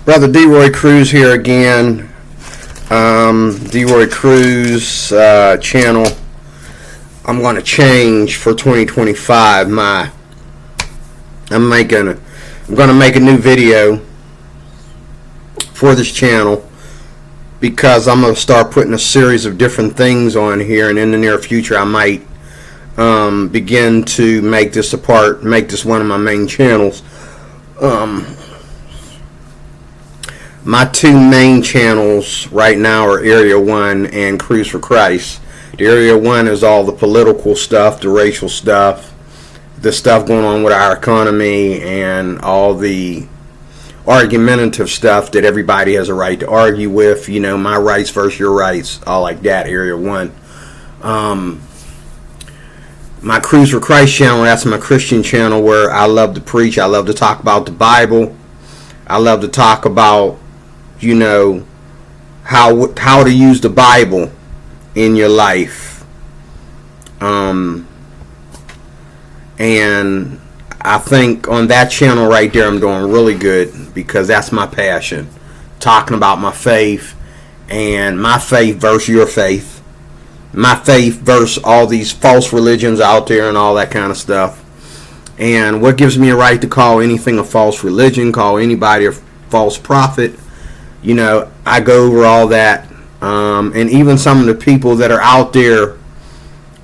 Brother D-Roy Cruz here again. D-Roy Cruz channel. I'm going to change for 2025. I'm going to make a new video for this channel because I'm going to start putting a series of different things on here, and in the near future I might begin to make this one of my main channels. My two main channels right now are Area 1 and Cruise for Christ. The Area 1 is all the political stuff, the racial stuff, the stuff going on with our economy, and all the argumentative stuff that everybody has a right to argue with. You know, my rights versus your rights, all like that, Area 1. My Cruise for Christ channel, that's my Christian channel where I love to preach. I love to talk about the Bible. I love to talk about, you know, how to use the Bible in your life. And I think on that channel right there I'm doing really good because that's my passion. Talking about my faith, and my faith versus your faith. My faith versus all these false religions out there and all that kind of stuff. And what gives me a right to call anything a false religion, call anybody a false prophet? You know, I go over all that. And even some of the people that are out there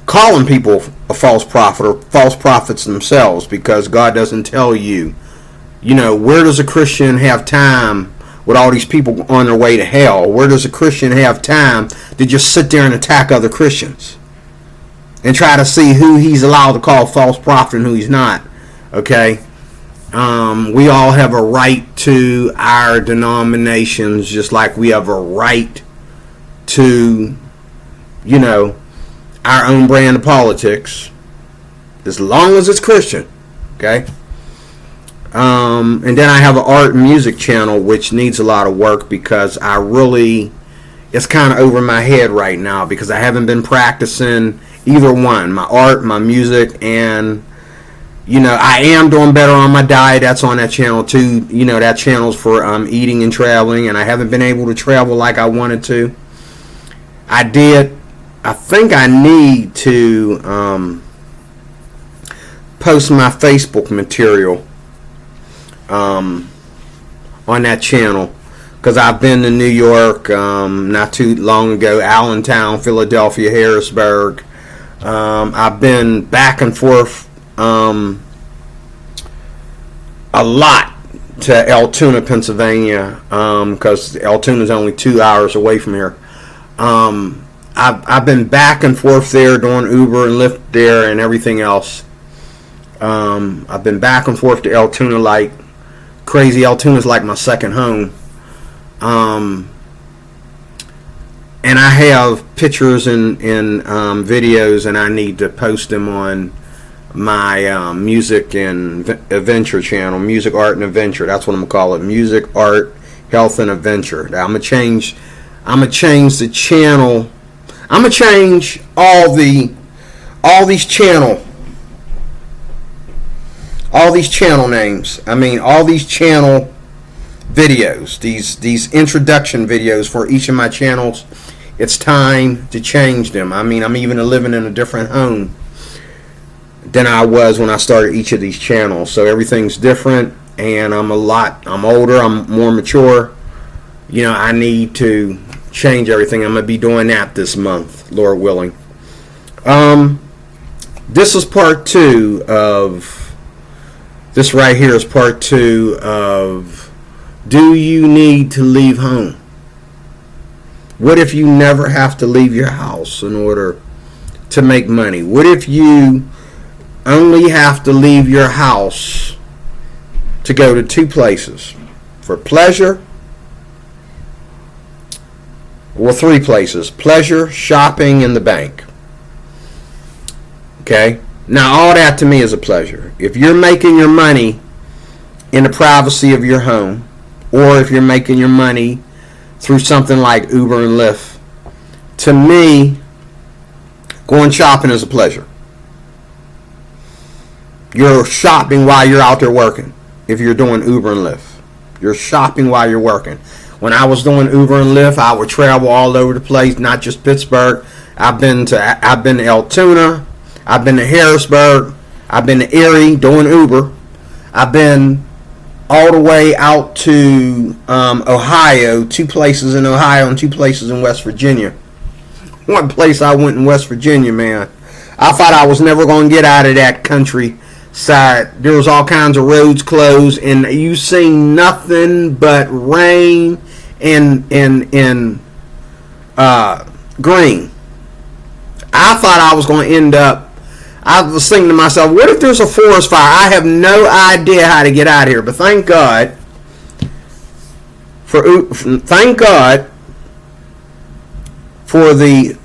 calling people a false prophet or false prophets themselves, because God doesn't tell you. You know, where does a Christian have time with all these people on their way to hell? Where does a Christian have time to just sit there and attack other Christians and try to see who he's allowed to call false prophet and who he's not? Okay? We all have a right to our denominations, just like we have a right to, you know, our own brand of politics, as long as it's Christian. Okay? And then I have an art and music channel, which needs a lot of work because it's kind of over my head right now because I haven't been practicing either one, my art, my music, and, you know, I am doing better on my diet. That's on that channel too. You know, that channel's for eating and traveling, and I haven't been able to travel like I wanted to. I think I need to post my Facebook material on that channel, because I've been to New York not too long ago, Allentown, Philadelphia, Harrisburg. I've been back and forth a lot to Altoona, Pennsylvania, because Altoona is only 2 hours away from here. I've been back and forth there doing Uber and Lyft there and everything else. I've been back and forth to Altoona like crazy. Altoona is like my second home. And I have pictures and videos, and I need to post them on my music and adventure channel, music, art, and adventure. That's what I'm gonna call it: music, art, health, and adventure. Now, I'm gonna change the channel. I'm gonna change all these channel names. I mean, all these channel videos, these introduction videos for each of my channels. It's time to change them. I mean, I'm even living in a different home than I was when I started each of these channels. So everything's different, and I'm older, I'm more mature. You know, I need to change everything. I'm going to be doing that this month, Lord willing. This is part 2 of, this right here is part 2 of, do you need to leave home? What if you never have to leave your house in order to make money? What if you only have to leave your house to go to 2 places? For pleasure, or 3 places: pleasure, shopping, and the bank. Okay? Now, all that to me is a pleasure. If you're making your money in the privacy of your home, or if you're making your money through something like Uber and Lyft, to me, going shopping is a pleasure. You're shopping while you're out there working if you're doing Uber and Lyft. You're shopping while you're working. When I was doing Uber and Lyft, I would travel all over the place, not just Pittsburgh. I've been to Altoona, I've been to Harrisburg, I've been to Erie doing Uber. I've been all the way out to Ohio, 2 places in Ohio and 2 places in West Virginia. One place I went in West Virginia, man, I thought I was never going to get out of that countryside. There was all kinds of roads closed, and you see nothing but rain and green. I thought I was going to end up, I was thinking to myself, what if there's a forest fire? I have no idea how to get out of here. But thank God for the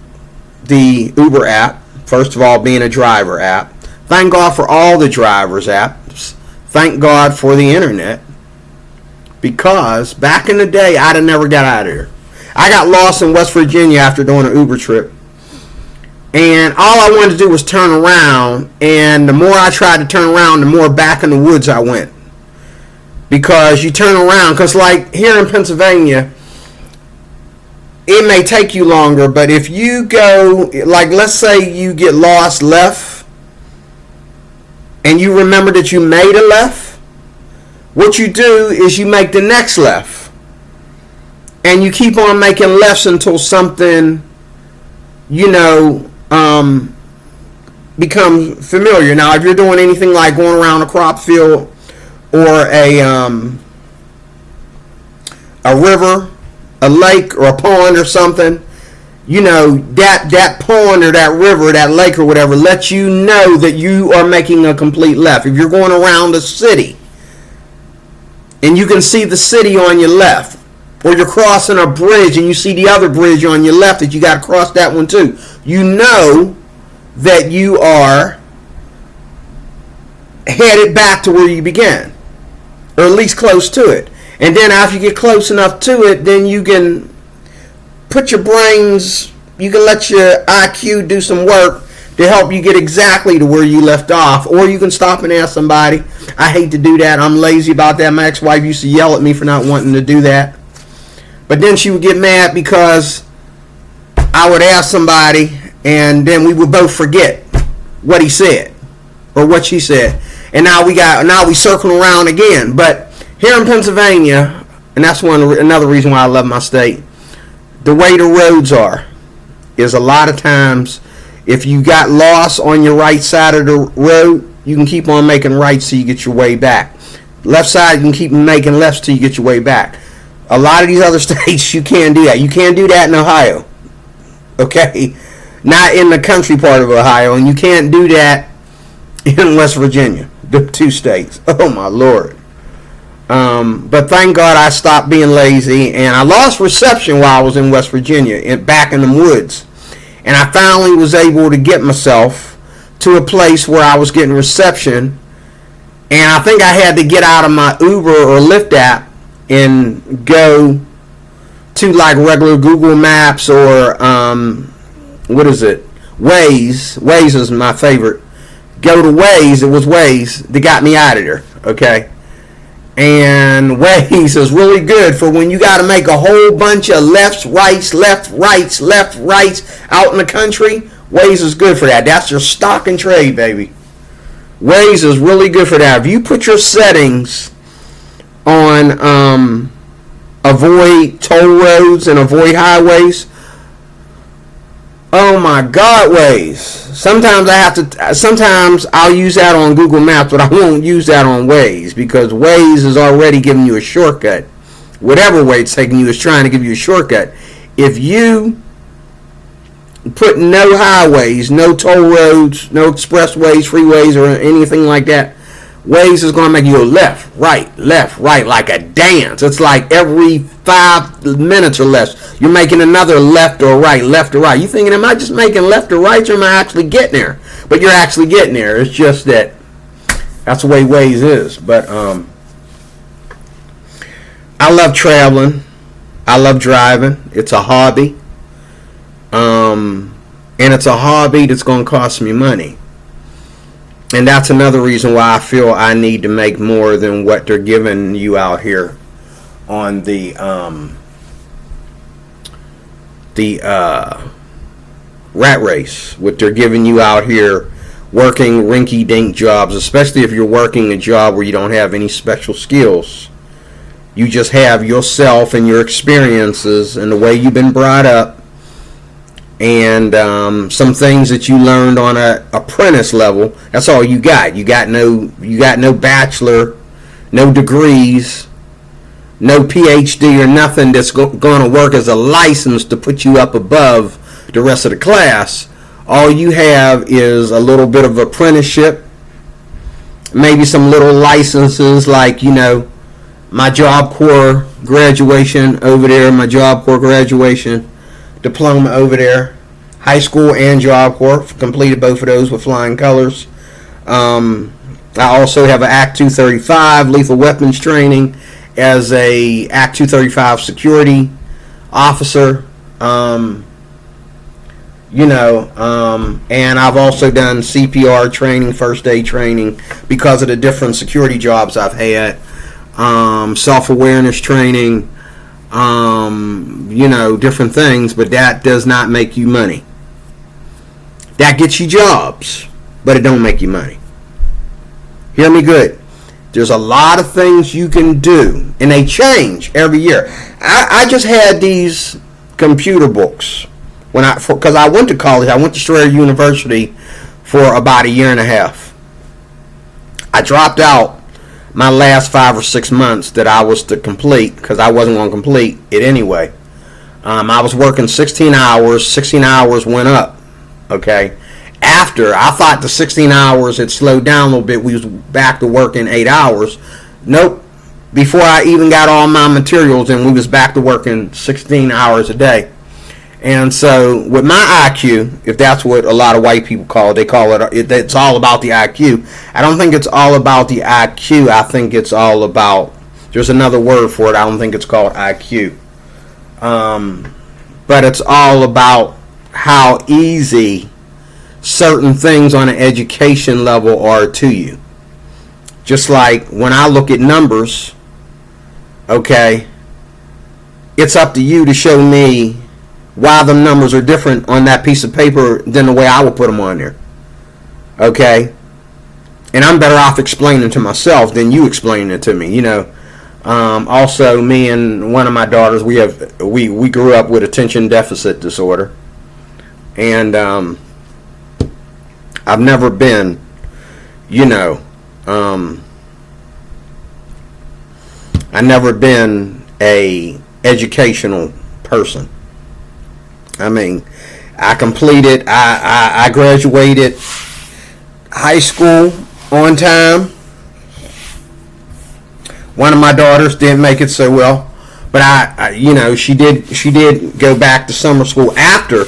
Uber app. First of all, being a driver app. Thank God for all the drivers apps. Thank God for the internet. Because back in the day, I'd have never got out of here. I got lost in West Virginia after doing an Uber trip. And all I wanted to do was turn around. And the more I tried to turn around, the more back in the woods I went. Because you turn around. Because like here in Pennsylvania, it may take you longer. But if you go, like let's say you get lost left. And you remember that you made a left. What you do is you make the next left. And you keep on making lefts until something, become familiar. Now, if you're doing anything like going around a crop field or a river, a lake, or a pond or something, that pond or that river, that lake or whatever, lets you know that you are making a complete left. If you're going around a city and you can see the city on your left, or you're crossing a bridge and you see the other bridge on your left that you got to cross that one too, you know that you are headed back to where you began, or at least close to it. And then after you get close enough to it, then you can put your brains, you can let your IQ do some work to help you get exactly to where you left off. Or you can stop and ask somebody. I hate to do that. I'm lazy about that. My ex-wife used to yell at me for not wanting to do that. But then she would get mad because I would ask somebody and then we would both forget what he said or what she said. And now we circle around again. But here in Pennsylvania, and that's another reason why I love my state, the way the roads are is a lot of times if you got lost on your right side of the road, you can keep on making rights till you get your way back. Left side, you can keep making lefts till you get your way back. A lot of these other states, you can't do that. You can't do that in Ohio. Okay? Not in the country part of Ohio. And you can't do that in West Virginia. The 2 states. Oh, my Lord. But thank God I stopped being lazy. And I lost reception while I was in West Virginia, back in the woods. And I finally was able to get myself to a place where I was getting reception. And I think I had to get out of my Uber or Lyft app and go to like regular Google Maps or Waze. Waze is my favorite. Go to Waze. It was Waze that got me out of there. Okay, and Waze is really good for when you got to make a whole bunch of lefts, rights, left, rights out in the country. Waze is good for that. That's your stock and trade, baby. Waze is really good for that. If you put your settings on avoid toll roads and avoid highways, oh my God, Waze. Sometimes I'll use that on Google Maps, but I won't use that on Waze because Waze is already giving you a shortcut. Whatever way it's taking you is trying to give you a shortcut. If you put no highways, no toll roads, no expressways, freeways, or anything like that, Waze is going to make you go left, right, like a dance. It's like every 5 minutes or less, you're making another left or right. You thinking, am I just making left or right, or am I actually getting there? But you're actually getting there. It's just that that's the way Waze is. But I love traveling. I love driving. It's a hobby. And it's a hobby that's going to cost me money. And that's another reason why I feel I need to make more than what they're giving you out here on the rat race, what they're giving you out here, working rinky-dink jobs, especially if you're working a job where you don't have any special skills. You just have yourself and your experiences and the way you've been brought up, and some things that you learned on a apprentice level. That's all you got. You got no bachelor, no degrees, no PhD or nothing that's going to work as a license to put you up above the rest of the class. All you have is a little bit of apprenticeship, maybe some little licenses like, my Job Corps graduation over there, my Job Corps graduation diploma over there, high school and Job Corps, completed both of those with flying colors. I also have an Act 235 lethal weapons training as a Act 235 security officer. And I've also done CPR training, first aid training, because of the different security jobs I've had. Self-awareness training, different things, but that does not make you money. That gets you jobs, but it don't make you money. Hear me good. There's a lot of things you can do, and they change every year. I just had these computer books because I went to college. I went to Strayer University for about a year and a half. I dropped out my last 5 or 6 months that I was to complete, because I wasn't going to complete it anyway. I was working 16 hours. 16 hours went up. Okay. After I thought the 16 hours had slowed down a little bit, we was back to working 8 hours. Nope. Before I even got all my materials in, we was back to working 16 hours a day. And so with my IQ, if that's what a lot of white people call it, it's all about the IQ. I don't think it's all about the IQ. I think it's all about, there's another word for it. I don't think it's called IQ. But it's all about how easy certain things on an education level are to you. Just like when I look at numbers, okay, it's up to you to show me why the numbers are different on that piece of paper than the way I would put them on there. Okay? And I'm better off explaining to myself than you explaining it to me, Also, me and one of my daughters, we grew up with attention deficit disorder. And I've never been, I've never been a educational person. I mean, I graduated high school on time. One of my daughters didn't make it so well, but she did go back to summer school after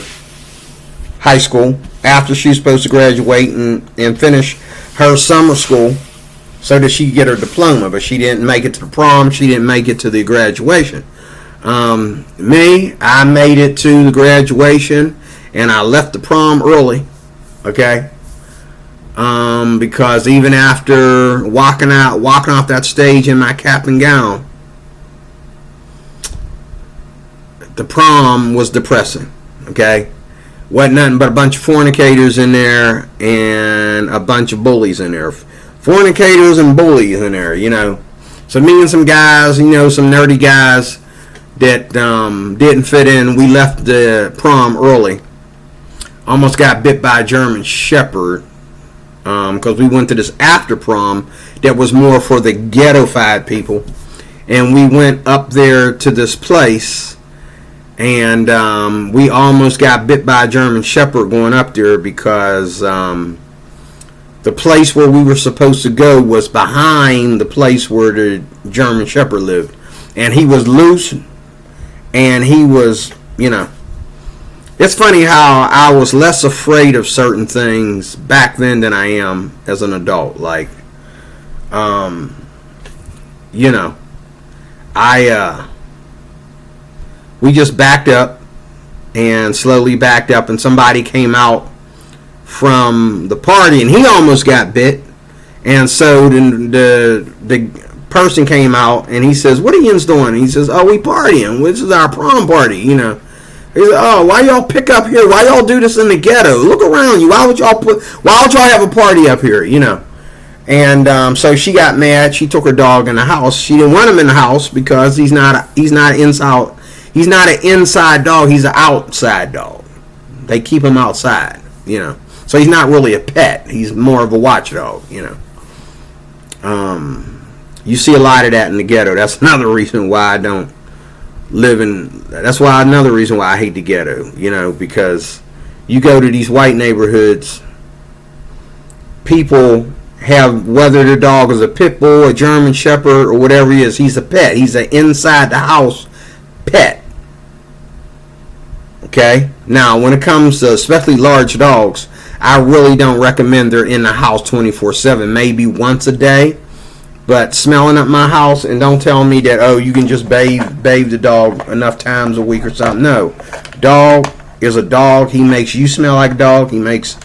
high school, after she was supposed to graduate and finish her summer school so that she could get her diploma, but she didn't make it to the prom. She didn't make it to the graduation. I made it to the graduation, and I left the prom early, okay? Because even after walking off that stage in my cap and gown, the prom was depressing, okay? Wasn't nothing but a bunch of fornicators in there and a bunch of bullies in there. Fornicators and bullies in there, So me and some guys, some nerdy guys that didn't fit in, we left the prom early. Almost got bit by a German Shepherd because we went to this after prom that was more for the ghetto-fied people. And we went up there to this place, and we almost got bit by a German Shepherd going up there because the place where we were supposed to go was behind the place where the German Shepherd lived. And he was loose, and he was, It's funny how I was less afraid of certain things back then than I am as an adult. Like, we just backed up and slowly backed up, and somebody came out from the party, and he almost got bit. And so the person came out, and he says, "What are yins doing?" And he says, "Oh, we partying. This is our prom party, you know." He said, "Oh, why y'all pick up here? Why y'all do this in the ghetto? Look around you. Why would y'all have a party up here, you know?" And so she got mad. She took her dog in the house. She didn't want him in the house because he's not inside. He's not an inside dog. He's an outside dog. They keep him outside, you know. So he's not really a pet. He's more of a watchdog, you know. You see a lot of that in the ghetto. That's another reason why I don't live in. That's why another reason why I hate the ghetto, you know, because you go to these white neighborhoods, people have, whether the dog is a pit bull, a German shepherd, or whatever he is, he's a pet. He's an inside the house pet. Okay? Now, when it comes to especially large dogs, I really don't recommend they're in the house 24/7. Maybe once a day. But smelling up my house, and don't tell me that, oh, you can just bathe the dog enough times a week or something. No. Dog is a dog. He makes you smell like a dog. He makes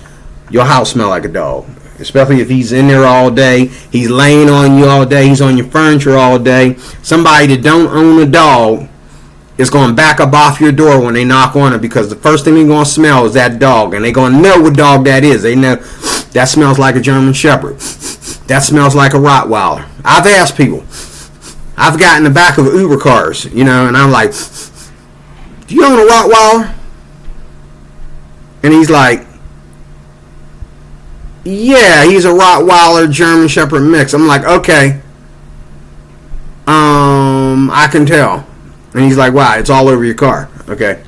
your house smell like a dog. Especially if he's in there all day. He's laying on you all day. He's on your furniture all day. Somebody that don't own a dog is going to back up off your door when they knock on it, because the first thing they're going to smell is that dog. And they're going to know what dog that is. They know that smells like a German shepherd. That smells like a Rottweiler. I've asked people. I've gotten in the back of Uber cars, you know, and I'm like, "Do you own a Rottweiler?" And he's like, "Yeah, he's a Rottweiler German Shepherd mix." I'm like, "Okay. I can tell." And he's like, "Wow, it's all over your car." Okay.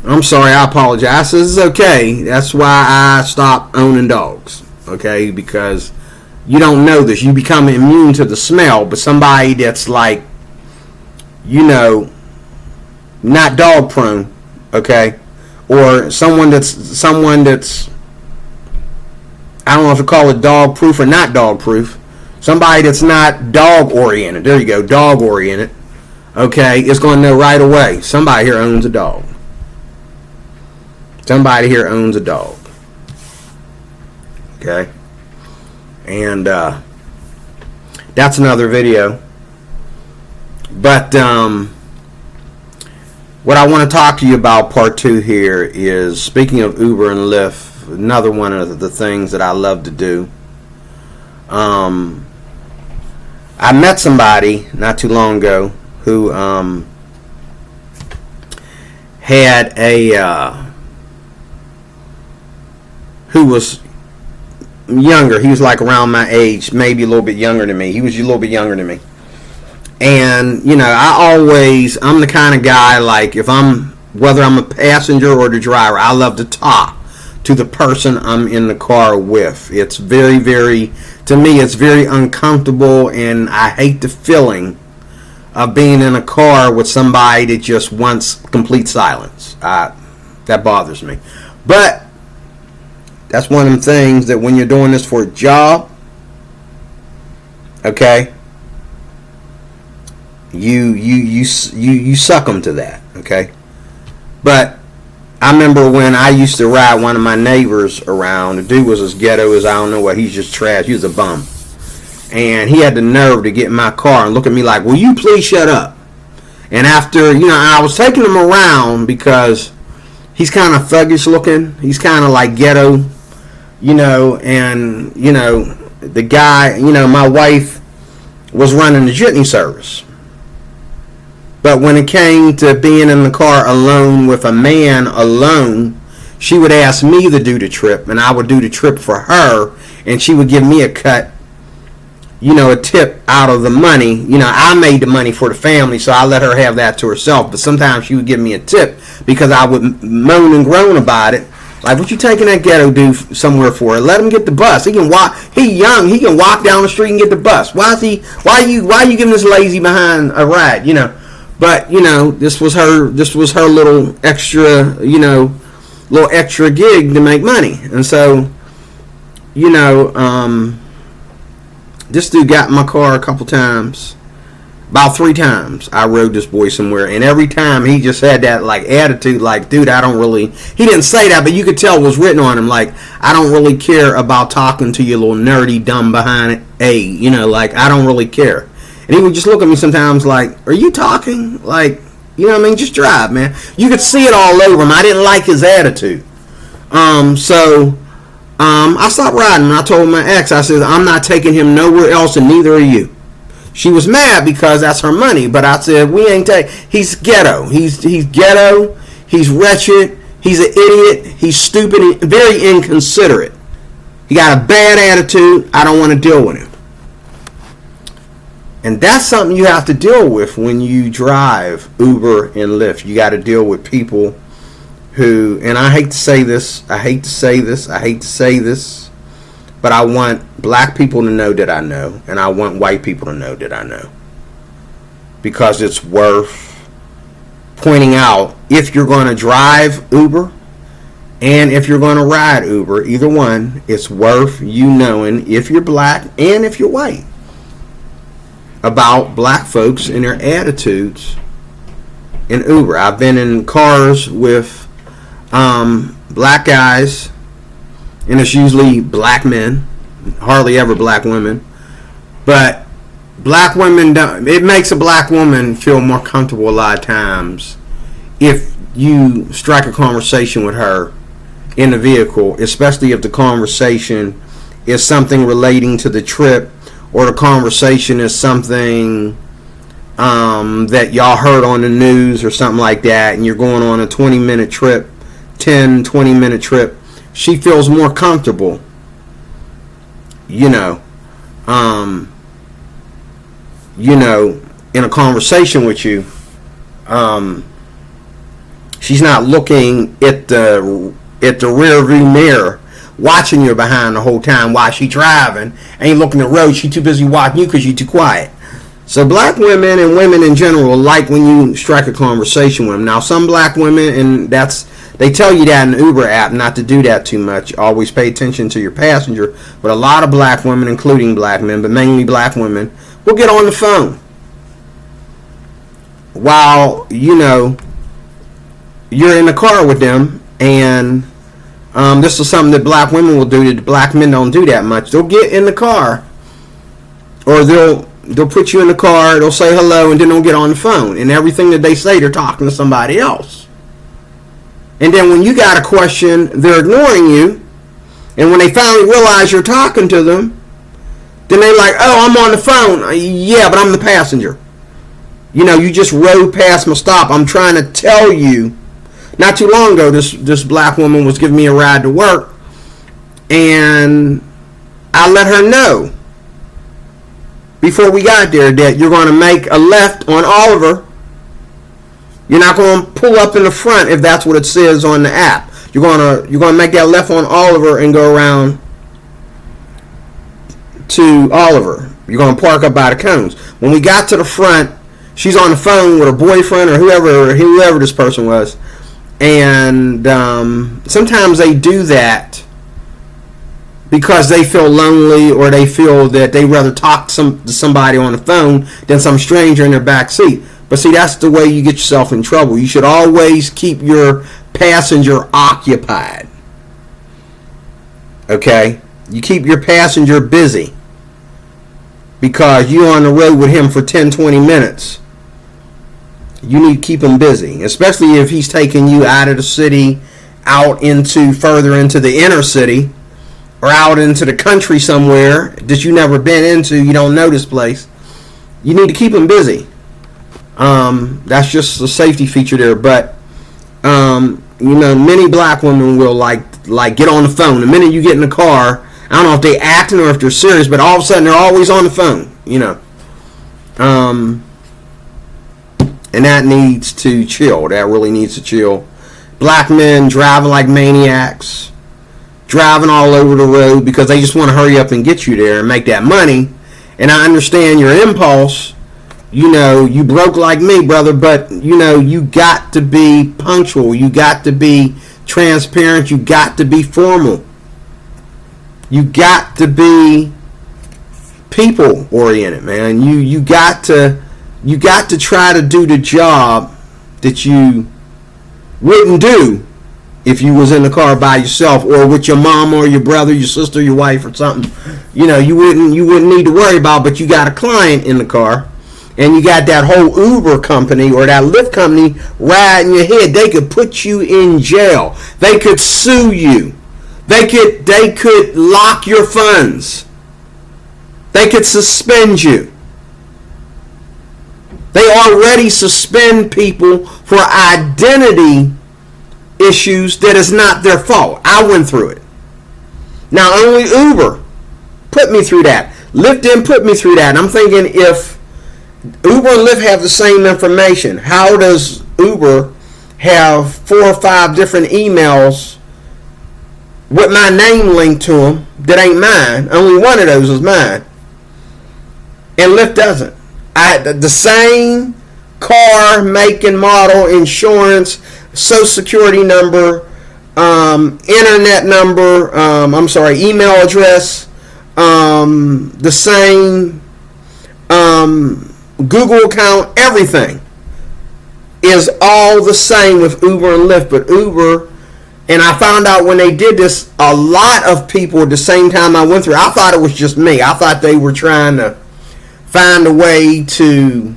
I'm sorry, I apologize. I says, "It's okay. That's why I stopped owning dogs." Okay, because you don't know this. You become immune to the smell, but somebody that's like, you know, not dog prone, okay, or someone that's I don't know if to call it dog proof or not dog proof. Somebody that's not dog oriented. There you go, dog oriented. Okay, it's going to know right away. Somebody here owns a dog. Somebody here owns a dog. Okay. And that's another video. But what I want to talk to you about, part 2 here, is speaking of Uber and Lyft, another one of the things that I love to do. I met somebody not too long ago who had who was younger. He was like around my age, maybe a little bit younger than me. He was a little bit younger than me. And, you know, I'm the kind of guy, like, whether I'm a passenger or the driver, I love to talk to the person I'm in the car with. It's very, very, to me, it's very uncomfortable, and I hate the feeling of being in a car with somebody that just wants complete silence. That bothers me. But that's one of them things that when you're doing this for a job, okay, you suck them to that, okay. But I remember when I used to ride one of my neighbors around. The dude was as ghetto as I don't know what. He's just trash. He was a bum. And he had the nerve to get in my car and look at me like, "Will you please shut up?" And after, you know, I was taking him around because he's kind of thuggish looking. He's kind of like ghetto, you know. And, you know, the guy, you know, my wife was running the jitney service. But when it came to being in the car alone with a man alone, she would ask me to do the trip, and I would do the trip for her, and she would give me a cut, you know, a tip out of the money. You know, I made the money for the family, so I let her have that to herself. But sometimes she would give me a tip because I would moan and groan about it. Like, "What you taking that ghetto dude somewhere for? Let him get the bus. He can walk. He young. He can walk down the street and get the bus. Why are you giving this lazy behind a ride? You know." But, you know, this was her little extra, you know, little extra gig to make money. And so, you know, this dude got in my car a couple times. About 3 times I rode this boy somewhere, and every time he just had that like attitude, like, dude, I don't really. He didn't say that, but you could tell it was written on him, like, I don't really care about talking to you, little nerdy dumb behind like, I don't really care. And he would just look at me sometimes like, are you talking? Like, you know what I mean? Just drive, man. You could see it all over him. I didn't like his attitude. So I stopped riding, and I told my ex, I said, I'm not taking him nowhere else, and neither are you. She was mad because that's her money, but I said, we ain't take. He's ghetto. He's ghetto. He's wretched. He's an idiot. He's stupid. And very inconsiderate. He got a bad attitude. I don't want to deal with him. And that's something you have to deal with when you drive Uber and Lyft. You got to deal with people who, and I hate to say this, but I want black people to know that I know, and I want white people to know that I know. Because it's worth pointing out, if you're going to drive Uber and if you're going to ride Uber, either one, it's worth you knowing, if you're black and if you're white, about black folks and their attitudes in Uber. I've been in cars with black guys, and it's usually black men, hardly ever black women. But black women it makes a black woman feel more comfortable a lot of times if you strike a conversation with her in the vehicle, especially if the conversation is something relating to the trip, or the conversation is something that y'all heard on the news or something like that, and you're going on a 20-minute trip, 20-minute trip. She feels more comfortable, in a conversation with you. She's not looking at the rear view mirror, watching you behind the whole time while she's driving. Ain't looking at the road. She's too busy watching you because you're too quiet. So black women and women in general like when you strike a conversation with them. Now, some black women, and they tell you that in the Uber app not to do that too much. Always pay attention to your passenger. But a lot of black women, including black men, but mainly black women, will get on the phone while, you're in the car with them. And this is something that black women will do that black men don't do that much. They'll get in the car, or they'll put you in the car, they'll say hello, and then they'll get on the phone. And everything that they say, they're talking to somebody else. And then when you got a question, they're ignoring you. And when they finally realize you're talking to them, then they're like, oh, I'm on the phone. Yeah, but I'm the passenger. You just rode past my stop. I'm trying to tell you. Not too long ago, this black woman was giving me a ride to work. And I let her know before we got there that you're going to make a left on Oliver. You're not going to pull up in the front if that's what it says on the app. You're going to make that left on Oliver and go around to Oliver. You're going to park up by the cones. When we got to the front, she's on the phone with her boyfriend or whoever this person was. And sometimes they do that because they feel lonely, or they feel that they'd rather talk to somebody on the phone than some stranger in their back seat. But see, that's the way you get yourself in trouble. You should always keep your passenger occupied. Okay? You keep your passenger busy, because you're on the road with him for 10, 20 minutes. You need to keep him busy, especially if he's taking you out of the city, further into the inner city, or out into the country somewhere that you never been into. You don't know this place. You need to keep him busy. That's just a safety feature there. But many black women will like get on the phone the minute you get in the car. I don't know if they acting or if they're serious, but all of a sudden they're always on the phone. And that needs to chill. That really needs to chill. Black men driving like maniacs, driving all over the road because they just want to hurry up and get you there and make that money. And I understand your impulse. You broke like me, brother, but you got to be punctual. You got to be transparent. You got to be formal. You got to be people oriented, man. You got to you got to try to do the job that you wouldn't do if you was in the car by yourself or with your mom or your brother, your sister, your wife or something. You wouldn't need to worry about, but you got a client in the car and you got that whole Uber company or that Lyft company riding your head. They could put you in jail. They could sue you. They could lock your funds. They could suspend you. They already suspend people for identity issues that is not their fault. I went through it. Now only Uber put me through that. Lyft didn't put me through that. And I'm thinking, if Uber and Lyft have the same information, how does Uber have 4 or 5 different emails with my name linked to them that ain't mine? Only one of those is mine. And Lyft doesn't. The same car, make and model, insurance, social security number, internet number, email address, the same Google account, everything is all the same with Uber and Lyft. But Uber, and I found out when they did this, a lot of people at the same time I went through, I thought it was just me. I thought they were trying to find a way to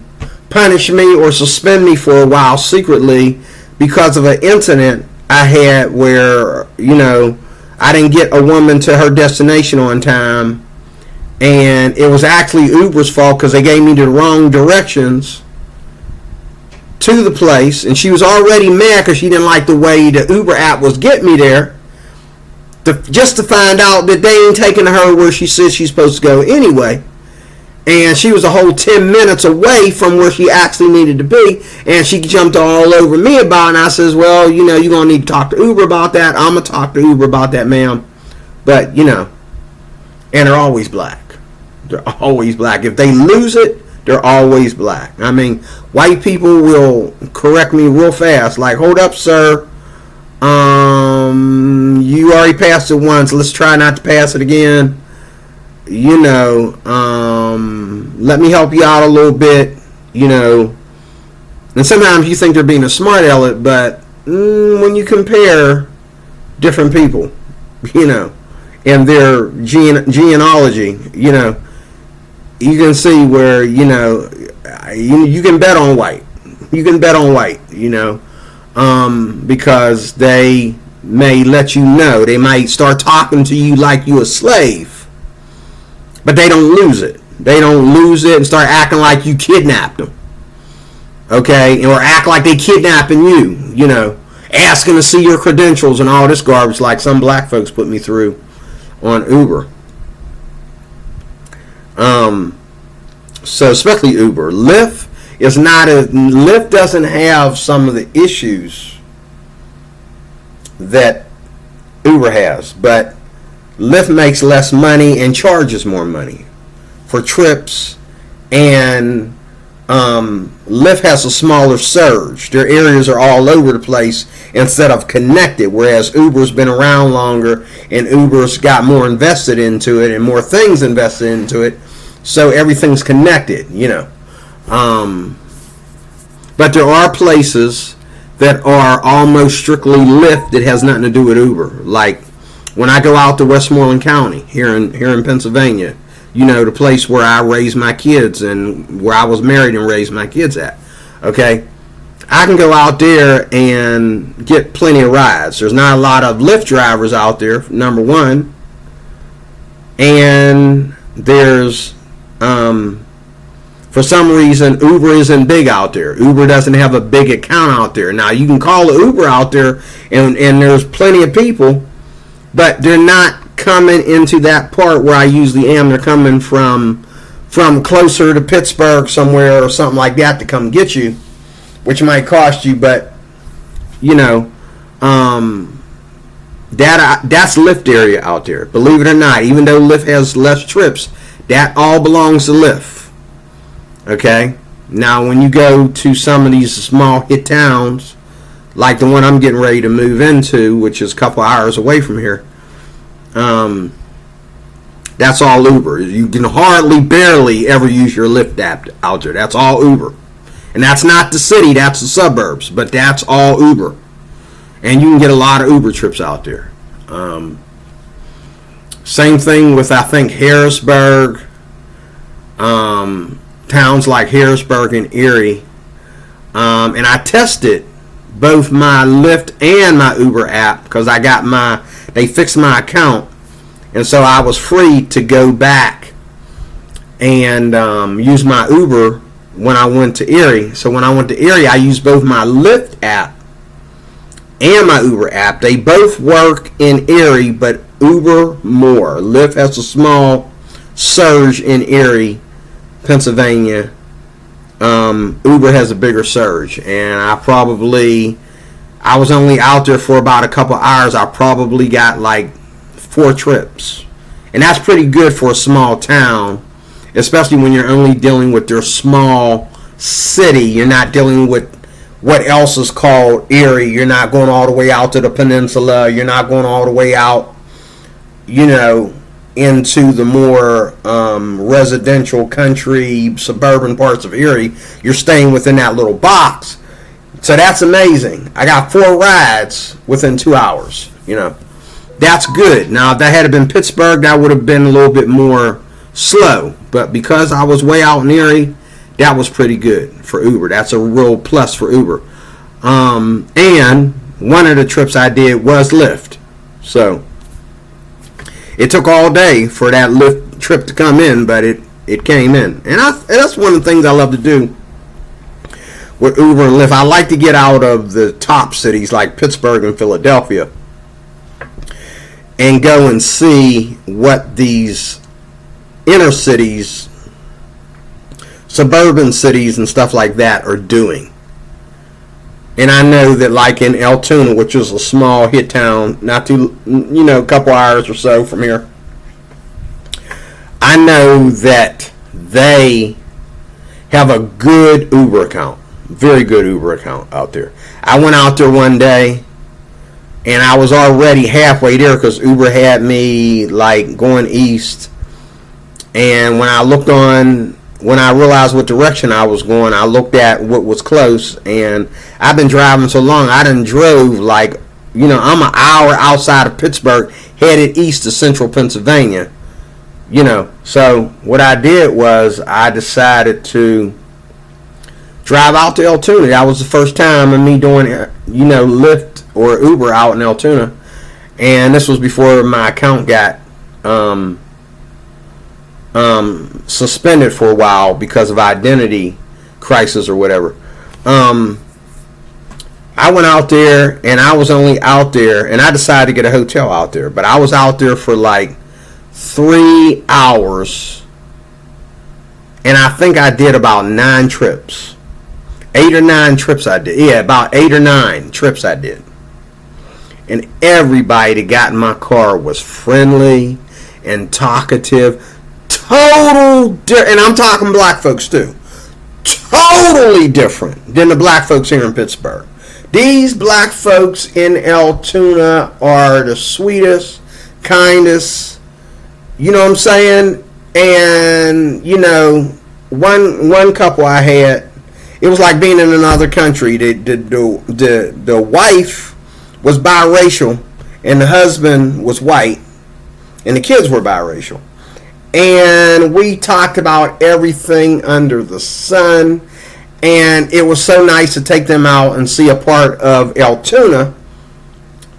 punish me or suspend me for a while secretly because of an incident I had where, I didn't get a woman to her destination on time, and it was actually Uber's fault because they gave me the wrong directions to the place, and she was already mad because she didn't like the way the Uber app was getting me there, just to find out that they ain't taking her where she said she's supposed to go anyway. And she was a whole 10 minutes away from where she actually needed to be. And she jumped all over me about it. And I says, well, you're going to need to talk to Uber about that. I'm going to talk to Uber about that, ma'am. But, and they're always black. They're always black. If they lose it, they're always black. I mean, white people will correct me real fast. Like, hold up, sir. You already passed it once. Let's try not to pass it again. Let me help you out a little bit, and sometimes you think they're being a smart aleck, but when you compare different people, and their genealogy, you can see where, you can bet on white. You can bet on white, because they may let you know. They might start talking to you like you a slave. But they don't lose it. They don't lose it and start acting like you kidnapped them. Okay? Or act like they kidnapping you, asking to see your credentials and all this garbage like some black folks put me through on Uber. So especially Uber. Lyft doesn't have some of the issues that Uber has, but Lyft makes less money and charges more money for trips, and Lyft has a smaller surge. Their areas are all over the place instead of connected, whereas Uber's been around longer and Uber's got more invested into it and more things invested into it, so everything's connected, But there are places that are almost strictly Lyft that has nothing to do with Uber, like when I go out to Westmoreland County here in Pennsylvania, the place where I raised my kids and where I was married and raised my kids at. Okay, I can go out there and get plenty of rides. There's not a lot of Lyft drivers out there, number one, and there's for some reason Uber isn't big out there. Uber doesn't have a big account out there. Now you can call Uber out there, and there's plenty of people. But they're not coming into that part where I usually am. They're coming from closer to Pittsburgh somewhere or something like that to come get you, which might cost you. But, that's Lyft area out there. Believe it or not, even though Lyft has less trips, that all belongs to Lyft. Okay? Now, when you go to some of these small hit towns, like the one I'm getting ready to move into, which is a couple hours away from here, That's all Uber. You can hardly, barely ever use your Lyft app out there. That's all Uber. And that's not the city, that's the suburbs. But that's all Uber. And you can get a lot of Uber trips out there. Same thing with, I think, Harrisburg. Towns like Harrisburg and Erie. And I tested both my Lyft and my Uber app because they fixed my account. And so I was free to go back and use my Uber when I went to Erie. So when I went to Erie, I used both my Lyft app and my Uber app. They both work in Erie, but Uber more. Lyft has a small surge in Erie, Pennsylvania. Uber has a bigger surge. And I was only out there for about a couple hours. I probably got like 4 trips. And that's pretty good for a small town, especially when you're only dealing with your small city. You're not dealing with what else is called Erie. You're not going all the way out to the peninsula. You're not going all the way out, into the more residential, country, suburban parts of Erie. You're staying within that little box. So that's amazing. I got 4 rides within 2 hours, That's good. Now, if that had been Pittsburgh, that would have been a little bit more slow. But because I was way out in Erie, that was pretty good for Uber. That's a real plus for Uber. And one of the trips I did was Lyft. So it took all day for that Lyft trip to come in, but it came in. And that's one of the things I love to do with Uber and Lyft. I like to get out of the top cities like Pittsburgh and Philadelphia and go and see what these inner cities, suburban cities and stuff like that are doing. And I know that like in Altoona, which is a small hit town, not too, a couple hours or so from here, I know that they have a good Uber account, very good Uber account out there. I went out there one day and I was already halfway there because Uber had me like going east. And when I realized what direction I was going, I looked at what was close. And I've been driving so long, I done drove like, I'm an hour outside of Pittsburgh, headed east to central Pennsylvania. So what I did was I decided to drive out to Altoona. That was the first time of me doing, Lyft or Uber out in Altoona. And this was before my account got suspended for a while because of identity crisis or whatever. I went out there and I was only out there and I decided to get a hotel out there, but I was out there for like 3 hours and I think I did about 9 trips. 8 or 9 trips I did. Yeah, about 8 or 9 trips I did. And everybody that got in my car was friendly and talkative. And I'm talking black folks too. Totally different than the black folks here in Pittsburgh. These black folks in Altoona are the sweetest, kindest, you know what I'm saying? And, one couple I had, it was like being in another country. The wife was biracial and the husband was white and the kids were biracial. And we talked about everything under the sun. And it was so nice to take them out and see a part of Altoona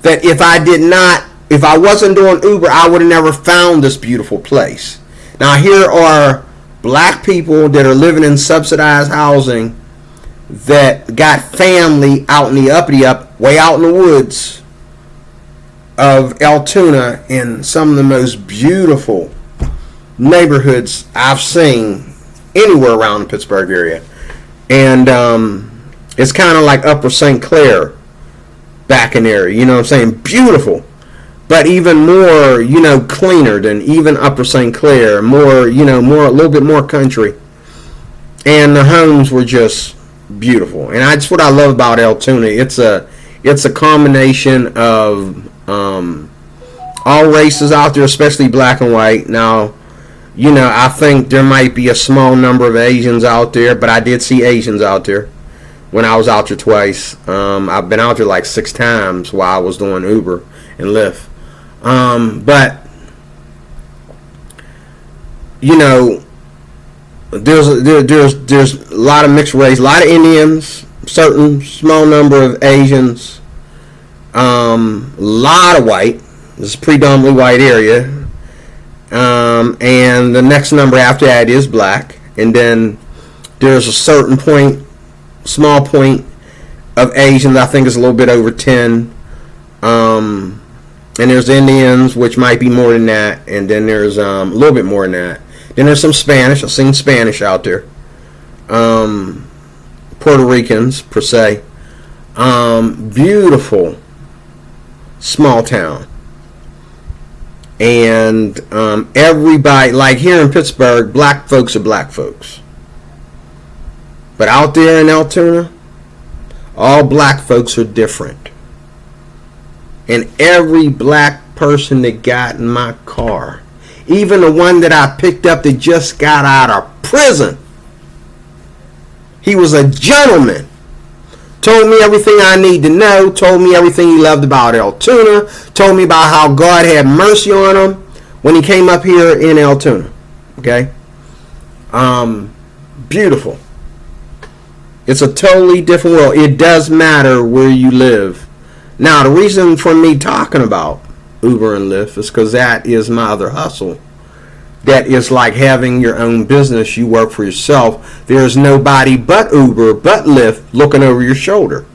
that if I wasn't doing Uber, I would have never found this beautiful place. Now here are black people that are living in subsidized housing that got family out in the uppity up, way out in the woods of Altoona in some of the most beautiful neighborhoods I've seen anywhere around the Pittsburgh area. And it's kind of like Upper St. Clair back in there, you know what I'm saying? Beautiful. But even more, cleaner than even Upper St. Clair. More, a little bit more country. And the homes were just beautiful. And that's what I love about Altoona. It's a combination of All races out there, especially black and white. Now, I think there might be a small number of Asians out there, but I did see Asians out there when I was out there twice. I've been out there like 6 times while I was doing Uber and Lyft. But there's a lot of mixed race, a lot of Indians, certain small number of Asians, a lot of white. This is a predominantly white area. And the next number after that is black. And then there's a certain small point of Asians, I think is a little bit over 10. And there's Indians, which might be more than that. And then there's a little bit more than that. Then there's some Spanish. I've seen Spanish out there. Puerto Ricans, per se. Beautiful small town. And everybody, like here in Pittsburgh, black folks are black folks. But out there in Altoona, all black folks are different. And every black person that got in my car, even the one that I picked up that just got out of prison, he was a gentleman. Told me everything I need to know. Told me everything he loved about Altoona. Told me about how God had mercy on him when he came up here in Altoona. Okay? Beautiful. It's a totally different world. It does matter where you live. Now, the reason for me talking about Uber and Lyft is because that is my other hustle. That is like having your own business. You work for yourself. There's nobody but Uber, but Lyft looking over your shoulder.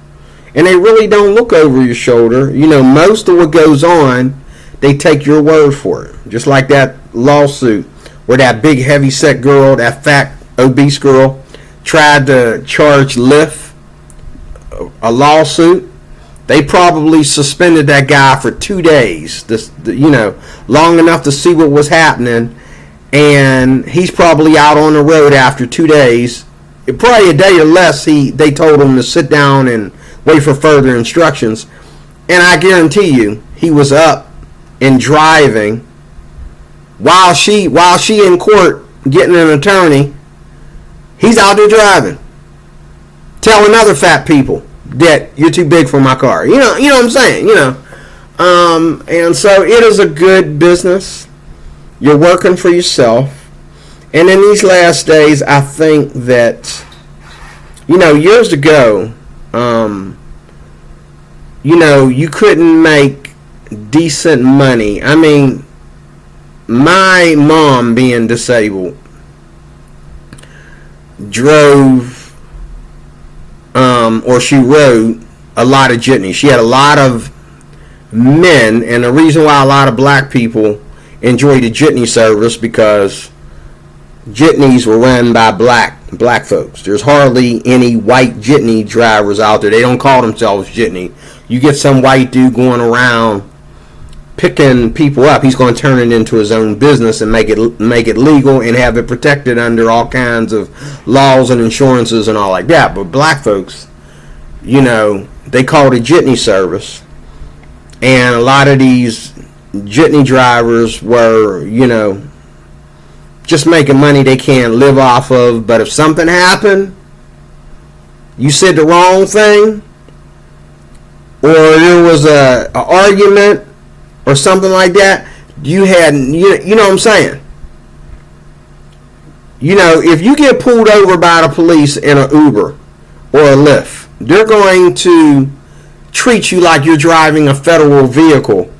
And they really don't look over your shoulder. Most of what goes on, they take your word for it. Just like that lawsuit where that big heavy-set girl, that fat, obese girl, tried to charge Lyft a lawsuit. They probably suspended that guy for 2 days, long enough to see what was happening. And he's probably out on the road after 2 days. Probably a day or less, they told him to sit down and wait for further instructions. And I guarantee you, he was up and driving while she in court getting an attorney. He's out there driving, telling other fat people that you're too big for my car. You know what I'm saying? And so it is a good business. You're working for yourself. And in these last days, I think that, years ago, you couldn't make decent money. I mean, my mom being disabled drove, or she rode a lot of jitneys. She had a lot of men, and the reason why a lot of black people enjoy the jitney service because jitneys were run by black folks. There's hardly any white jitney drivers out there. They don't call themselves jitney. You get some white dude going around picking people up, he's going to turn it into his own business and make it legal and have it protected under all kinds of laws and insurances and all like that. But black folks, they call it a jitney service, and a lot of these jitney drivers were, just making money they can't live off of. But if something happened, you said the wrong thing, or there was a argument or something like that, you know what I'm saying? If you get pulled over by the police in an Uber or a Lyft, they're going to treat you like you're driving a federal vehicle,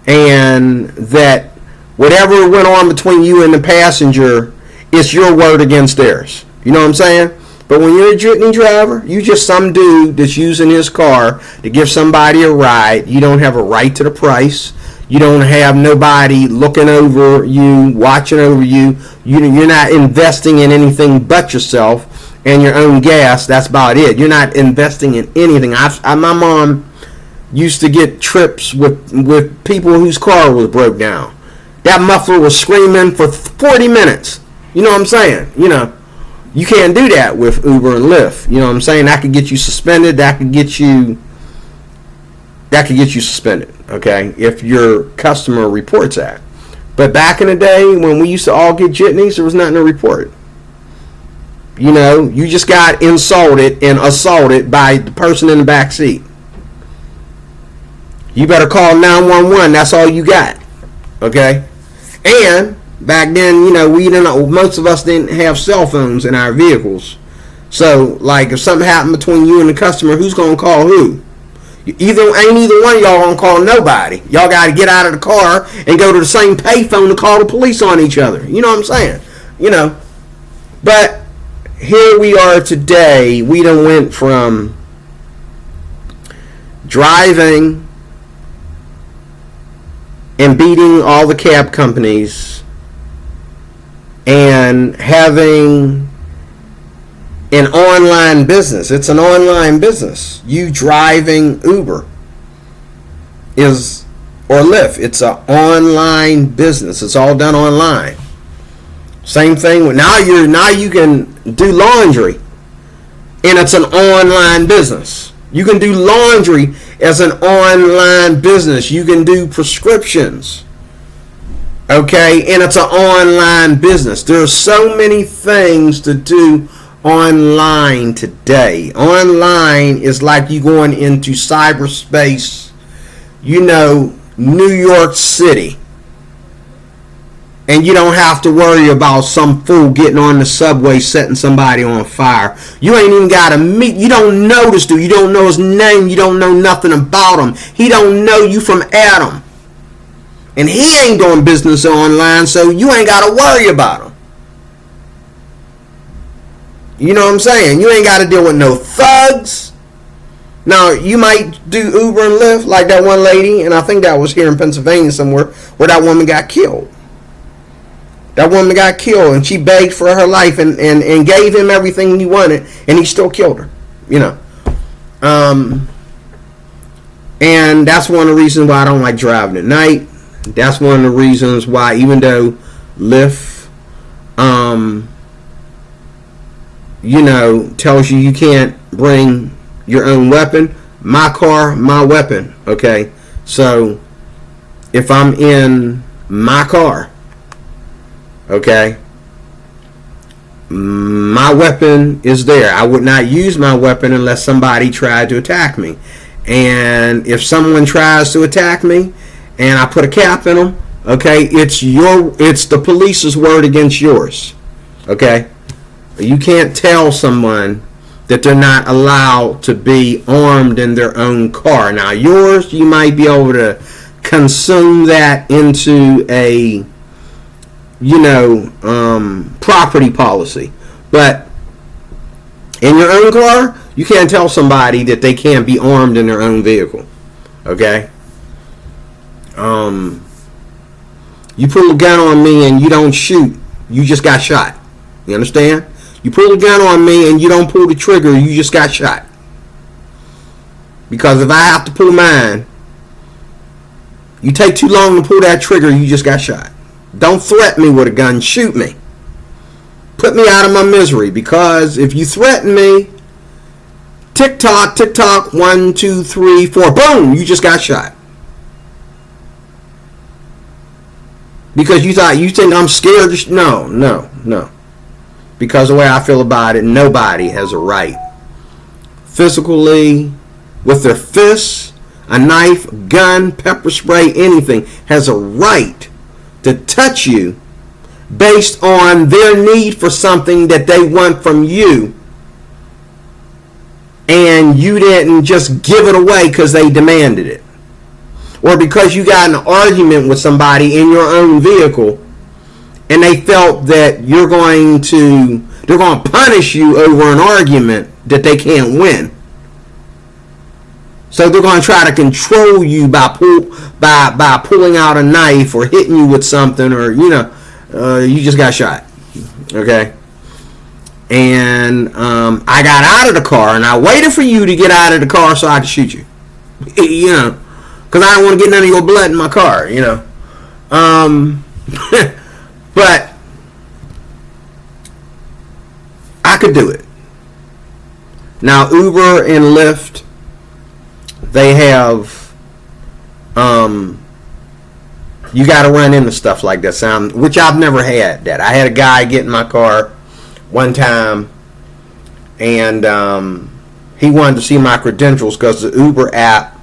and that whatever went on between you and the passenger, it's your word against theirs. You know what I'm saying? But when you're a jitney driver, you just some dude that's using his car to give somebody a ride. You don't have a right to the price. You don't have nobody looking over you, watching over you. You're not investing in anything but yourself and your own gas. That's about it. You're not investing in anything. My mom used to get trips with people whose car was broke down. That muffler was screaming for 40 minutes. You know what I'm saying? You can't do that with Uber and Lyft. You know what I'm saying? That could get you suspended. That could get you that could get you suspended, okay, if your customer reports that. But back in the day when we used to all get jitneys, there was nothing to report. You know, you just got insulted and assaulted by the person in the back seat. You better call 911. That's all you got, okay? And back then, you know, we didn't know, most of us didn't have cell phones in our vehicles. So, like, if something happened between you and the customer, who's gonna call who? Ain't either one of y'all gonna call nobody. Y'all got to get out of the car and go to the same payphone to call the police on each other. You know what I'm saying? You know. But here we are today. We done went from driving and beating all the cab companies and having an online business. It's an online business. You driving Uber or Lyft. It's an online business. It's all done online. Same thing with now you can do laundry, and it's an online business. You can do laundry as an online business. You can do prescriptions. Okay, and it's an online business. There's so many things to do online today. Online is like you going into cyberspace, you know, New York City, and you don't have to worry about some fool getting on the subway setting somebody on fire. You ain't even got to meet. You don't know this dude. You don't know his name. You don't know nothing about him. He don't know you from Adam, and he ain't doing business online, so you ain't got to worry about him. You know what I'm saying? You ain't got to deal with no thugs. Now, you might do Uber and Lyft like that one lady, and I think that was here in Pennsylvania somewhere, where that woman got killed. That woman got killed, and she begged for her life and gave him everything he wanted, and he still killed her. You know. And that's one of the reasons why I don't like driving at night. That's one of the reasons why, even though Lyft, you know, tells you can't bring your own weapon. My car, my weapon. Okay, so if I'm in my car, okay, my weapon is there. I would not use my weapon unless somebody tried to attack me. And if someone tries to attack me and I put a cap in them, okay, it's the police's word against yours. Okay. You can't tell someone that they're not allowed to be armed in their own car. Now, yours, you might be able to consume that into a, you know, property policy. But in your own car, you can't tell somebody that they can't be armed in their own vehicle. Okay? You pull a gun on me and you don't shoot, you just got shot. You understand? You pull a gun on me and you don't pull the trigger, you just got shot. Because if I have to pull mine, you take too long to pull that trigger, you just got shot. Don't threaten me with a gun, shoot me. Put me out of my misery, because if you threaten me, tick tock, 1, 2, 3, 4, boom, you just got shot. Because you think I'm scared. No. Because the way I feel about it, nobody has a right, physically, with their fists, a knife, gun, pepper spray, anything, has a right to touch you based on their need for something that they want from you, and you didn't just give it away because they demanded it, or because you got an argument with somebody in your own vehicle and they felt that they're going to punish you over an argument that they can't win. So they're going to try to control you by pulling out a knife or hitting you with something, or you just got shot. Okay. And I got out of the car and I waited for you to get out of the car so I could shoot you. Because I don't want to get none of your blood in my car. But I could do it. Now, Uber and Lyft, they have You got to run into stuff like that, which I've never had. That I had a guy get in my car one time, and he wanted to see my credentials because the Uber app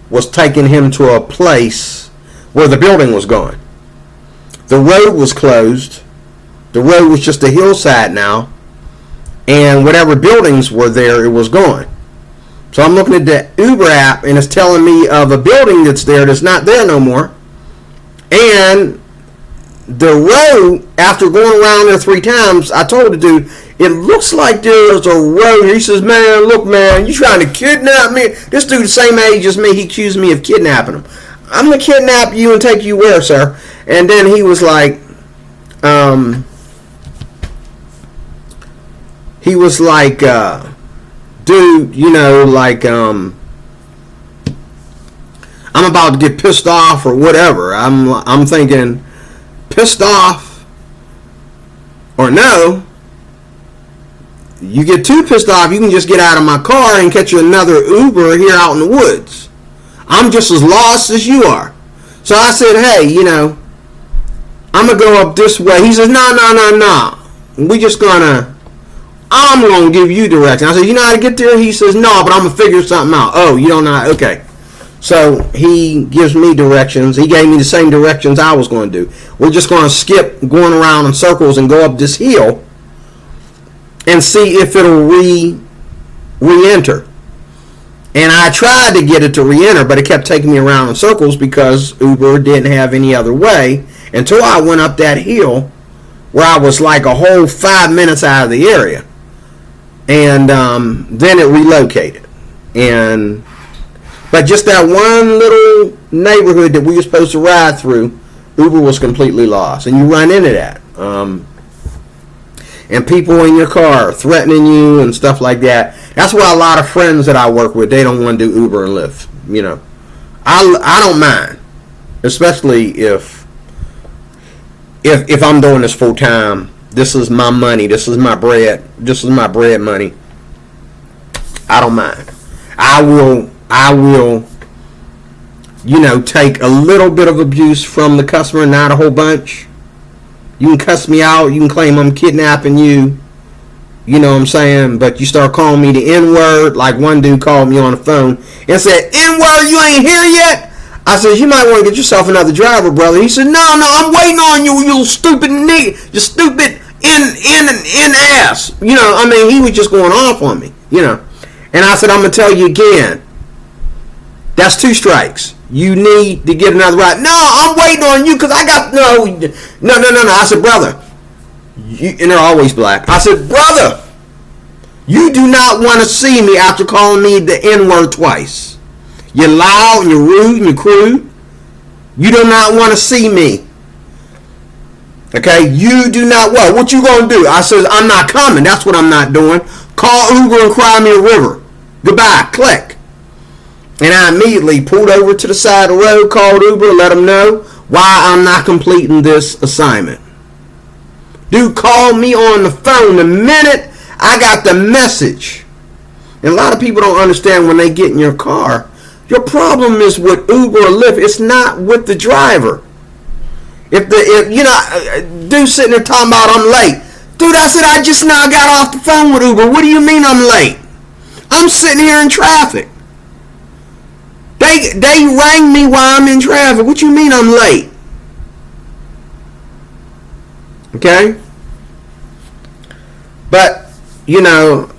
was taking him to a place where the building was going. The road was closed. The road was just a hillside now, and whatever buildings were there, it was gone. So I'm looking at the Uber app, and it's telling me of a building that's not there no more. And the road, after going around there 3 times, I told the dude, it looks like there's a road. He says, man, look, man, you trying to kidnap me? This dude the same age as me. He accused me of kidnapping him. I'm going to kidnap you and take you where, sir? And then he was like, dude, you know, like, I'm about to get pissed off or whatever. I'm thinking, pissed off or no, you get too pissed off, you can just get out of my car and catch you another Uber here out in the woods. I'm just as lost as you are. So I said, hey, you know, I'm going to go up this way. He says, no. I'm going to give you directions. I said, you know how to get there? He says, no, but I'm going to figure something out. Oh, you don't know? Okay. So he gives me directions. He gave me the same directions I was going to do. We're just going to skip going around in circles and go up this hill and see if it'll re-enter. And I tried to get it to re-enter, but it kept taking me around in circles because Uber didn't have any other way until I went up that hill where I was like a whole 5 minutes out of the area. And then it relocated. But just that one little neighborhood that we were supposed to ride through, Uber was completely lost. And you run into that. And people in your car threatening you and stuff like that. That's why a lot of friends that I work with, they don't want to do Uber and Lyft. You know, I don't mind, especially if I'm doing this full time. This is my money. This is my bread. This is my bread money. I don't mind. I will, you know, take a little bit of abuse from the customer, not a whole bunch. You can cuss me out. You can claim I'm kidnapping you. You know what I'm saying? But you start calling me the N-word, like one dude called me on the phone and said, N-word, you ain't here yet? I said, you might want to get yourself another driver, brother. He said, no, I'm waiting on you, you stupid nigga. You stupid in ass. You know, I mean, he was just going off on me, you know. And I said, I'm going to tell you again. That's 2 strikes. You need to get another ride. No, I'm waiting on you because I got, no. I said, brother. And they're always black. I said, brother, you do not want to see me after calling me the N-word twice. You're loud and you're rude and you're crude. You do not want to see me. Okay? You do not what? What you going to do? I said, I'm not coming. That's what I'm not doing. Call Uber and cry me a river. Goodbye. Click. And I immediately pulled over to the side of the road, called Uber, let them know why I'm not completing this assignment. Dude called me on the phone the minute I got the message. And a lot of people don't understand when they get in your car. Your problem is with Uber or Lyft. It's not with the driver. If you know, dude sitting there talking about I'm late. Dude, I said I just now got off the phone with Uber. What do you mean I'm late? I'm sitting here in traffic. They rang me while I'm in traffic. What you mean I'm late? Okay? But, you know,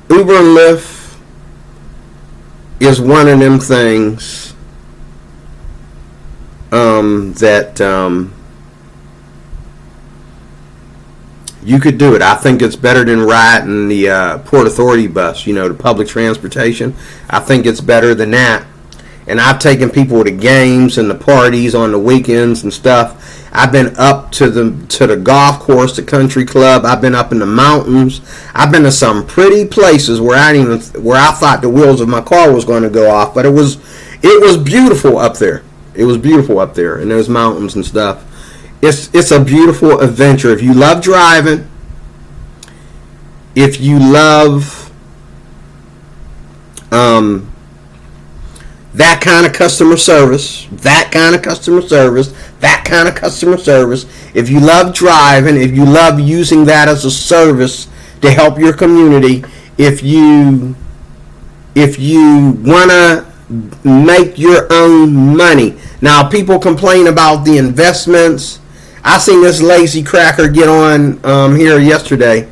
Uber and Lyft is one of them things that you could do it. I think it's better than riding the Port Authority bus, you know, the public transportation. I think it's better than that. And I've taken people to games and the parties on the weekends and stuff. I've been up to the golf course, the country club. I've been up in the mountains. I've been to some pretty places where I thought the wheels of my car was going to go off, but it was beautiful up there. It was beautiful up there in those mountains and stuff. It's a beautiful adventure. If you love driving, if you love that kind of customer service, that kind of customer service, that kind of customer service, if you love driving, if you love using that as a service to help your community, if you want to make your own money. Now, people complain about the investments. I seen this lazy cracker get on here yesterday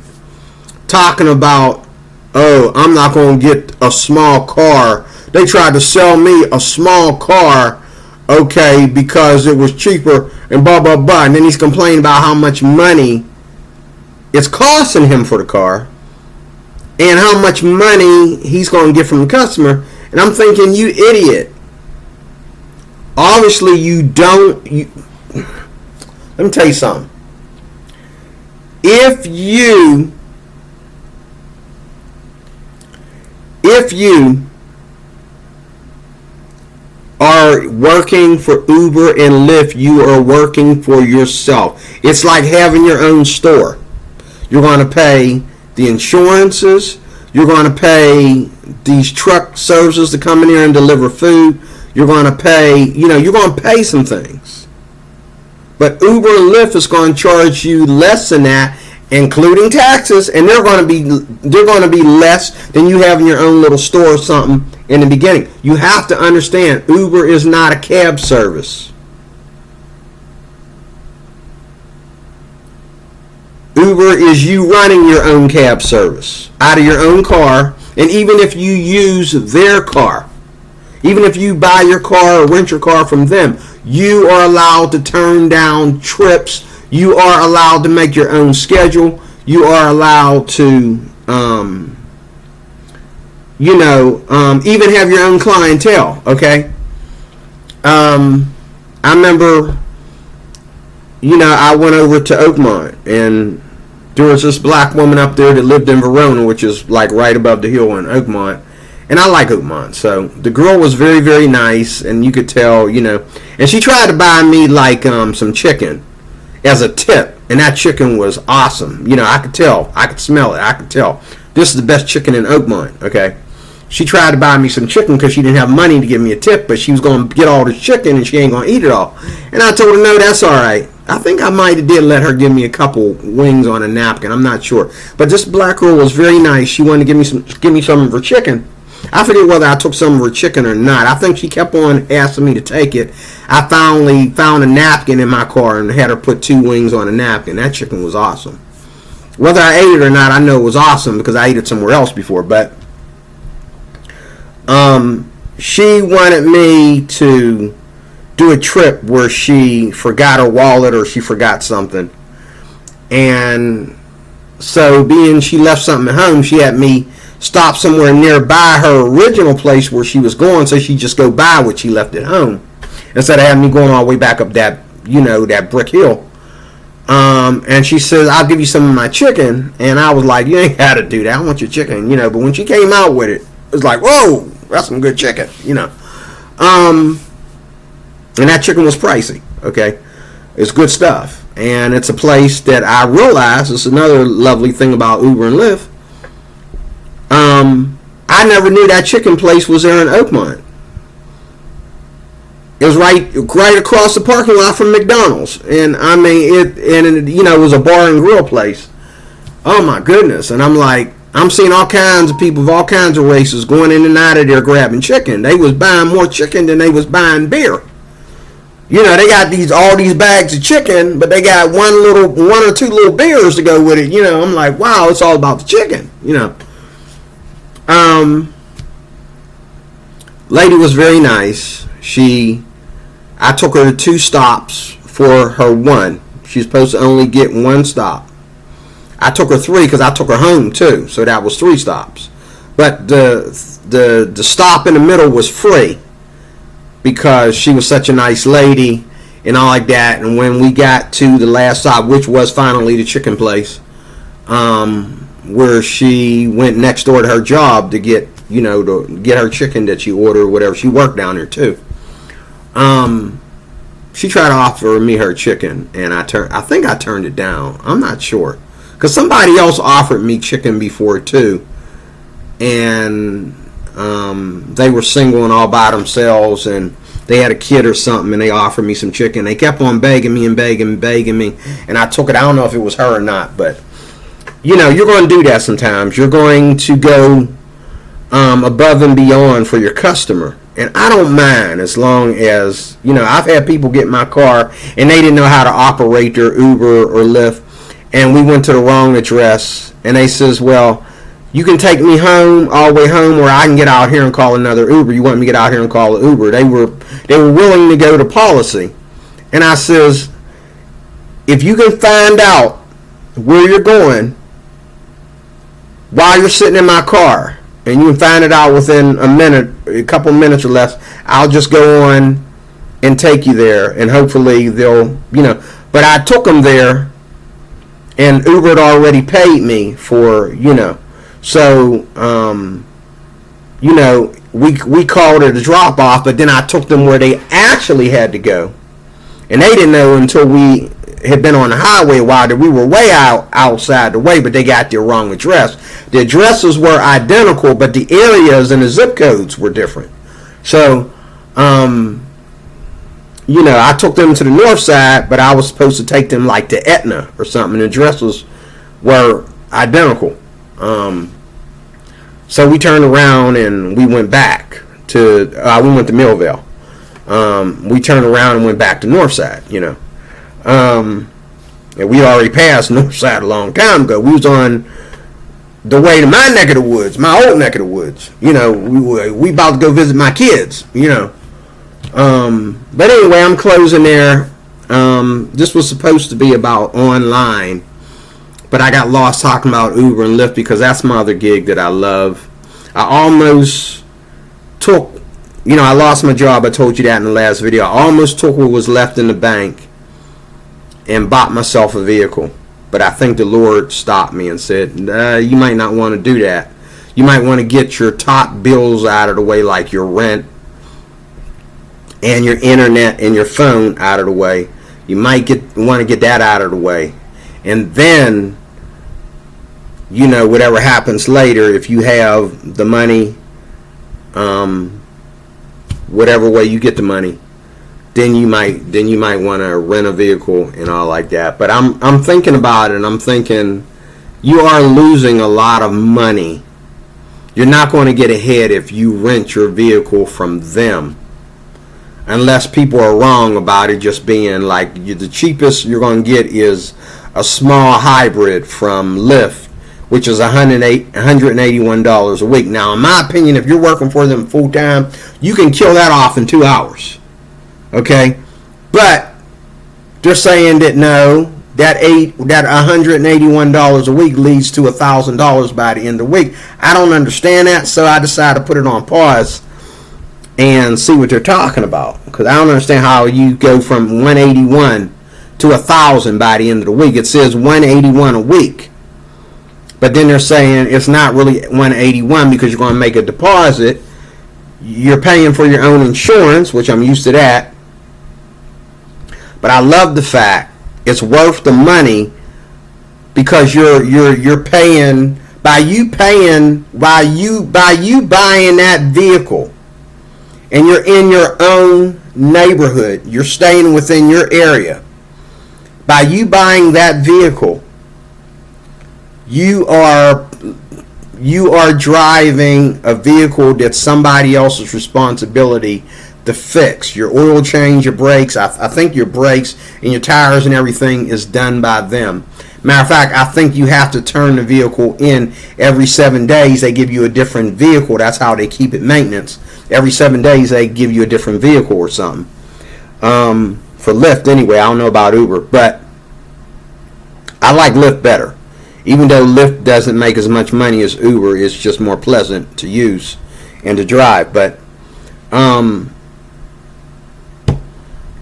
talking about, oh, I'm not going to get a small car. They tried to sell me a small car, okay, because it was cheaper and blah, blah, blah. And then he's complaining about how much money it's costing him for the car and how much money he's going to get from the customer. And I'm thinking, you idiot. Obviously, you don't. Let me tell you something. If you are working for Uber and Lyft, you are working for yourself. It's like having your own store. You're going to pay the insurances. You're going to pay these truck services to come in here and deliver food. You're going to pay, you're going to pay some things. But Uber and Lyft is going to charge you less than that, including taxes, and they're going to be less than you have in your own little store or something in the beginning. You have to understand, Uber is not a cab service. Uber is you running your own cab service out of your own car, and even if you use their car, even if you buy your car or rent your car from them, you are allowed to turn down trips. You are allowed to make your own schedule. You are allowed to, even have your own clientele, okay? I remember, I went over to Oakmont, and there was this black woman up there that lived in Verona, which is like right above the hill in Oakmont. And I like Oakmont. So the girl was very, very nice, and you could tell, and she tried to buy me like some chicken as a tip, and that chicken was awesome. I could tell. I could smell it. I could tell. This is the best chicken in Oakmont, okay? She tried to buy me some chicken because she didn't have money to give me a tip, but she was going to get all this chicken, and she ain't going to eat it all. And I told her, no, that's all right. I think I might have did let her give me a couple wings on a napkin. I'm not sure. But this black girl was very nice. She wanted to give me some of her chicken. I forget whether I took some of her chicken or not. I think she kept on asking me to take it. I finally found a napkin in my car and had her put 2 wings on a napkin. That chicken was awesome. Whether I ate it or not, I know it was awesome because I ate it somewhere else before. But she wanted me to do a trip where she forgot her wallet or she forgot something. And so being she left something at home, she had me stop somewhere nearby her original place where she was going, so she just go by what she left at home instead of having me going all the way back up that that brick hill. And she says, I'll give you some of my chicken. And I was like, you ain't got to do that. I want your chicken, But when she came out with it, it was like, whoa, that's some good chicken, And that chicken was pricey, okay? It's good stuff. And it's a place that I realized is another lovely thing about Uber and Lyft. I never knew that chicken place was there in Oakmont. It was right across the parking lot from McDonald's. And I mean, it was a bar and grill place. Oh my goodness. And I'm like, I'm seeing all kinds of people of all kinds of races going in and out of there grabbing chicken. They was buying more chicken than they was buying beer. They got all these bags of chicken, but they got one or two little beers to go with it. I'm like, wow, it's all about the chicken. Lady was very nice. I took her to 2 stops for her one. She's supposed to only get 1 stop. I took her 3 because I took her home too, so that was 3 stops. But the stop in the middle was free because she was such a nice lady and all like that. And when we got to the last stop, which was finally the chicken place, where she went next door to her job to get her chicken that she ordered or whatever. She worked down there too. She tried to offer me her chicken, and I think I turned it down. I'm not sure, because somebody else offered me chicken before too, and They were single and all by themselves, and they had a kid or something, and they offered me some chicken. They kept on begging me and begging me, and I took it. I don't know if it was her or not, but you're going to do that sometimes. You're going to go above and beyond for your customer. And I don't mind, as long as, I've had people get in my car and they didn't know how to operate their Uber or Lyft, and we went to the wrong address, and they says, well, you can take me home, all the way home, or I can get out here and call another Uber. You want me to get out here and call an Uber? They were willing to go to policy. And I says, if you can find out where you're going while you're sitting in my car, and you can find it out within a couple minutes or less, I'll just go on and take you there, and hopefully they'll, But I took them there, and Uber had already paid me for, So, we called it a drop off, but then I took them where they actually had to go, and they didn't know until we had been on the highway a while that we were way outside the way, but they got their wrong address. The addresses were identical, but the areas and the zip codes were different. So, I took them to the north side, but I was supposed to take them like to Etna or something. The addresses were identical. So we turned around and we went back to, we went to Millville. We turned around and went back to Northside, and we already passed Northside a long time ago. We was on the way to my neck of the woods, my old neck of the woods. We about to go visit my kids, But anyway, I'm closing there. This was supposed to be about online, but I got lost talking about Uber and Lyft because that's my other gig that I love. I almost took, I lost my job. I told you that in the last video. I almost took what was left in the bank and bought myself a vehicle. But I think the Lord stopped me and said, you might not want to do that. You might want to get your top bills out of the way, like your rent and your internet and your phone out of the way. You might want to get that out of the way. And then, whatever happens later, if you have the money, whatever way you get the money, then you might want to rent a vehicle and all like that. But I'm thinking about it, and I'm thinking you are losing a lot of money. You're not going to get ahead if you rent your vehicle from them, unless people are wrong about it just being like the cheapest you're going to get is a small hybrid from Lyft, which is $181 a week. Now, in my opinion, if you're working for them full time, you can kill that off in 2 hours. Okay? But they're saying that no, that $181 a week leads to $1,000 by the end of the week. I don't understand that, so I decided to put it on pause and see what they're talking about, because I don't understand how you go from 181 to 1,000 by the end of the week. It says 181 a week, but then they're saying it's not really 181 because you're going to make a deposit. You're paying for your own insurance, which I'm used to that. But I love the fact it's worth the money because you're paying by you buying that vehicle, and you're in your own neighborhood. You're staying within your area. By you buying that vehicle, you are driving a vehicle that's somebody else's responsibility to fix. Your oil change, your brakes. I think your brakes and your tires and everything is done by them. Matter of fact, I think you have to turn the vehicle in every 7 days. They give you a different vehicle. That's how they keep it maintenance. Every 7 days they give you a different vehicle or something. For Lyft anyway. I don't know about Uber, but I like Lyft better. Even though Lyft doesn't make as much money as Uber, it's just more pleasant to use and to drive. But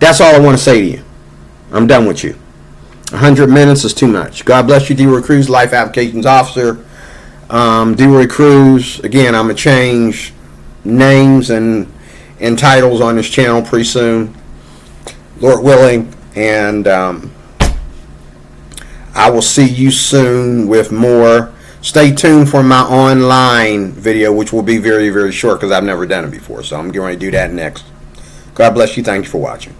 that's all I want to say to you. I'm done with you. 100 minutes is too much. God bless you, D-Roy Cruz, Life Applications Officer. D-Roy Cruz, again, I'm going to change names and titles on this channel pretty soon, Lord willing. And I will see you soon with more Stay tuned for my online video, which will be very, very short because I've never done it before. So I'm going to do that next. God bless you. Thank you for watching.